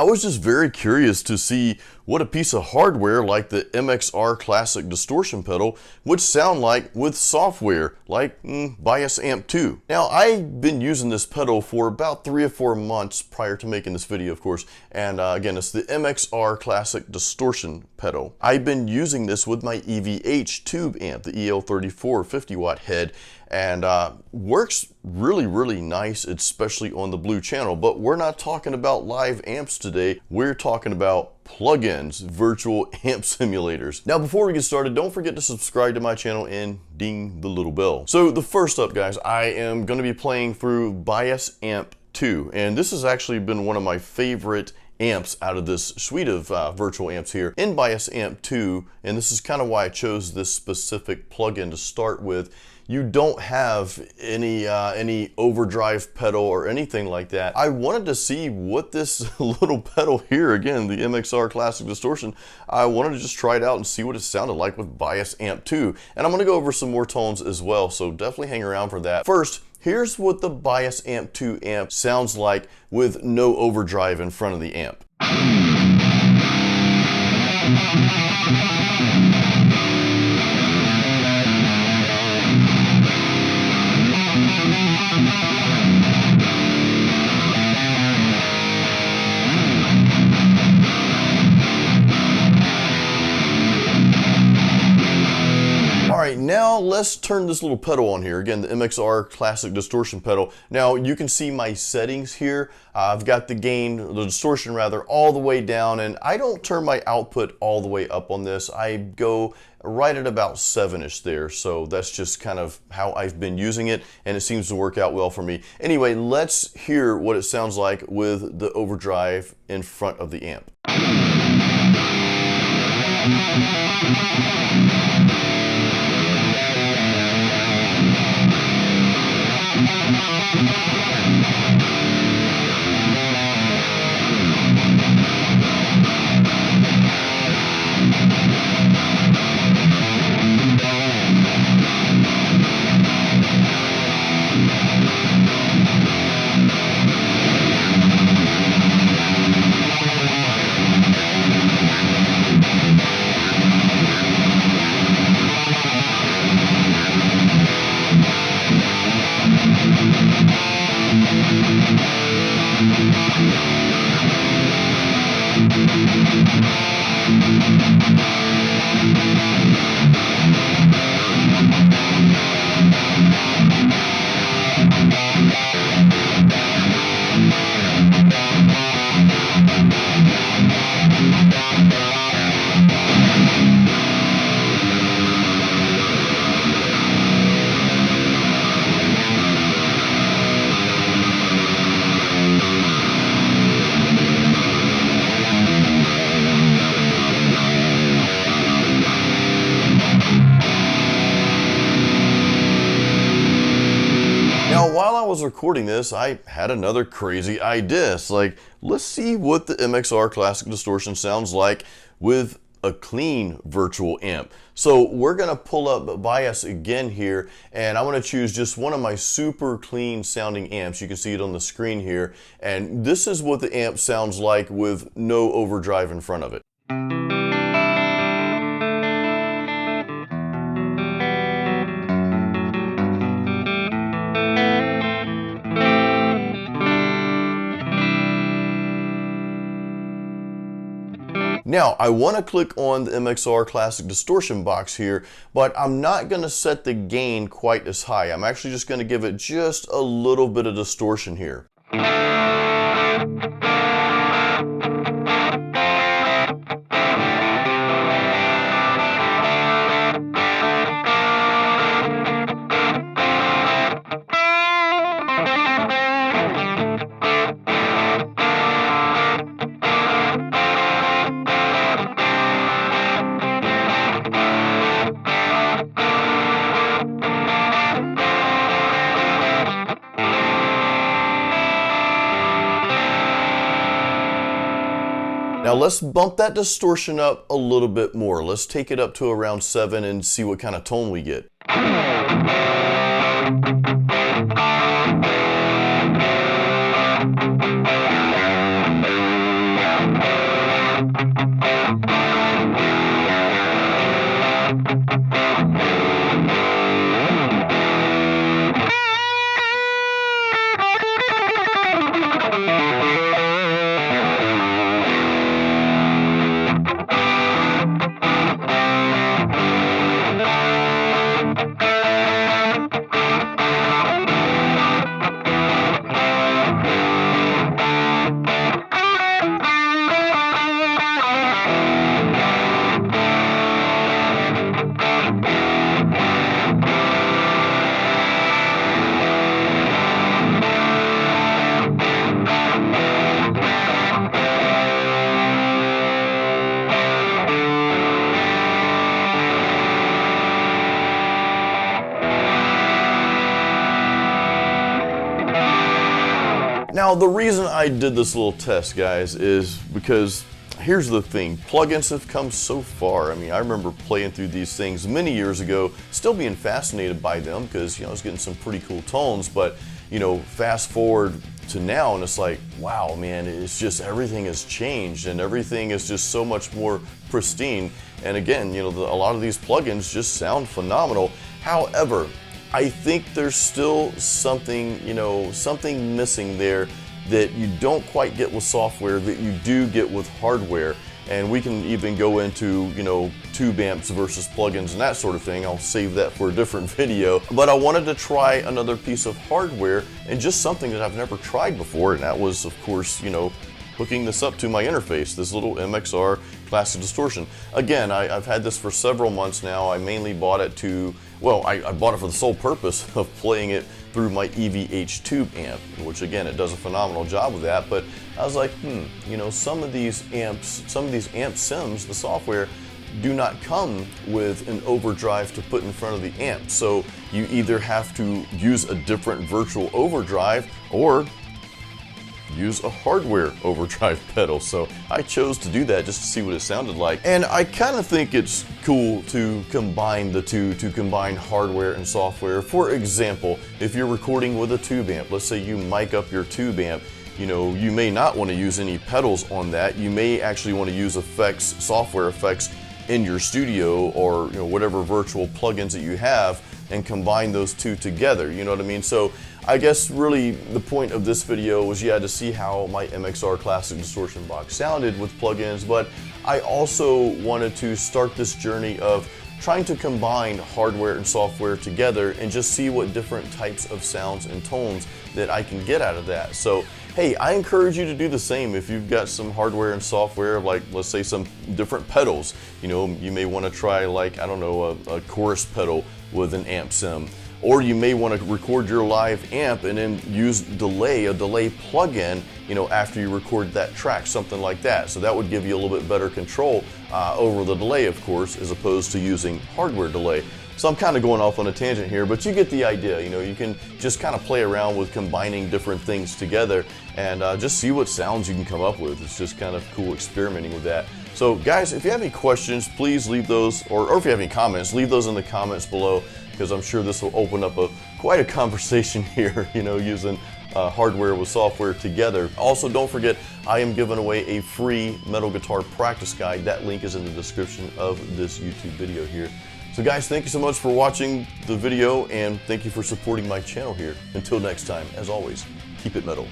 I was just very curious to see what a piece of hardware like the MXR Classic Distortion pedal would sound like with software like Bias Amp 2. Now, I've been using this pedal for about 3 or 4 months prior to making this video, of course, and again, it's the MXR Classic Distortion pedal. I've been using this with my EVH tube amp, the EL34 50 watt head, and works really nice, especially on the blue channel. But we're not talking about live amps today. We're talking about plugins, virtual amp simulators. Now, before we get started, don't forget to subscribe to my channel and ding the little bell. So the first up, guys, I am going to be playing through Bias Amp 2, and this has actually been one of my favorite amps out of this suite of virtual amps here in Bias Amp 2, and this is kind of why I chose this specific plugin to start with. You don't have any overdrive pedal or anything like that. I wanted to see what this little pedal here, again, the MXR Classic Distortion, I wanted to just try it out and see what it sounded like with Bias Amp 2. And I'm gonna go over some more tones as well, so definitely hang around for that. First, here's what the Bias Amp 2 amp sounds like with no overdrive in front of the amp. Alright, now let's turn this little pedal on here. Again, the MXR Classic Distortion pedal. Now you can see my settings here. I've got the gain, the distortion rather, all the way down, and I don't turn my output all the way up on this. I go right at about 7-ish there, so that's just kind of how I've been using it, and it seems to work out well for me. Anyway, let's hear what it sounds like with the overdrive in front of the amp. Now, while I was recording this, I had another crazy idea. It's like, let's see what the MXR Classic Distortion sounds like with a clean virtual amp. So we're gonna pull up Bias again here, and I wanna choose just one of my super clean sounding amps. You can see it on the screen here. And this is what the amp sounds like with no overdrive in front of it. Now, I want to click on the MXR Classic Distortion box here, but I'm not going to set the gain quite as high. I'm actually just going to give it just a little bit of distortion here. Now let's bump that distortion up a little bit more. Let's take it up to around 7 and see what kind of tone we get. Now, the reason I did this little test, guys, is because here's the thing. Plugins have come so far. I mean, I remember playing through these things many years ago, still being fascinated by them because, you know, I was getting some pretty cool tones, but, you know, fast forward to now and it's like, wow, man, it's just everything has changed and everything is just so much more pristine. And again, you know, a lot of these plugins just sound phenomenal. However, I think there's still something, you know, something missing there that you don't quite get with software that you do get with hardware. And we can even go into, you know, tube amps versus plugins and that sort of thing. I'll save that for a different video. But I wanted to try another piece of hardware and just something that I've never tried before. And that was, of course, you know, hooking this up to my interface, this little MXR Classic Distortion. Again, I've had this for several months now. I mainly bought it to, well, I bought it for the sole purpose of playing it through my EVH tube amp, which again, it does a phenomenal job with that. But I was like, you know, some of these amp sims, the software, do not come with an overdrive to put in front of the amp. So you either have to use a different virtual overdrive or use a hardware overdrive pedal. So I chose to do that just to see what it sounded like. And I kind of think it's cool to combine the two, to combine hardware and software. For example, if you're recording with a tube amp, let's say you mic up your tube amp, you know, you may not want to use any pedals on that. You may actually want to use effects, software effects in your studio or, you know, whatever virtual plugins that you have and combine those two together, you know what I mean? So I guess really the point of this video was, yeah, to see how my MXR Classic Distortion box sounded with plugins, but I also wanted to start this journey of trying to combine hardware and software together and just see what different types of sounds and tones that I can get out of that. So hey, I encourage you to do the same. If you've got some hardware and software, like let's say some different pedals, you know, you may want to try, like, I don't know, a chorus pedal with an amp sim. Or you may want to record your live amp and then use a delay plugin, you know, after you record that track, something like that. So that would give you a little bit better control over the delay, of course, as opposed to using hardware delay. So I'm kind of going off on a tangent here, but you get the idea. You know, you can just kind of play around with combining different things together and just see what sounds you can come up with. It's just kind of cool experimenting with that. So guys, if you have any questions, please leave those, or if you have any comments, leave those in the comments below, because I'm sure this will open up quite a conversation here, you know, using hardware with software together. Also, don't forget, I am giving away a free metal guitar practice guide. That link is in the description of this YouTube video here. So guys, thank you so much for watching the video, and thank you for supporting my channel here. Until next time, as always, keep it metal.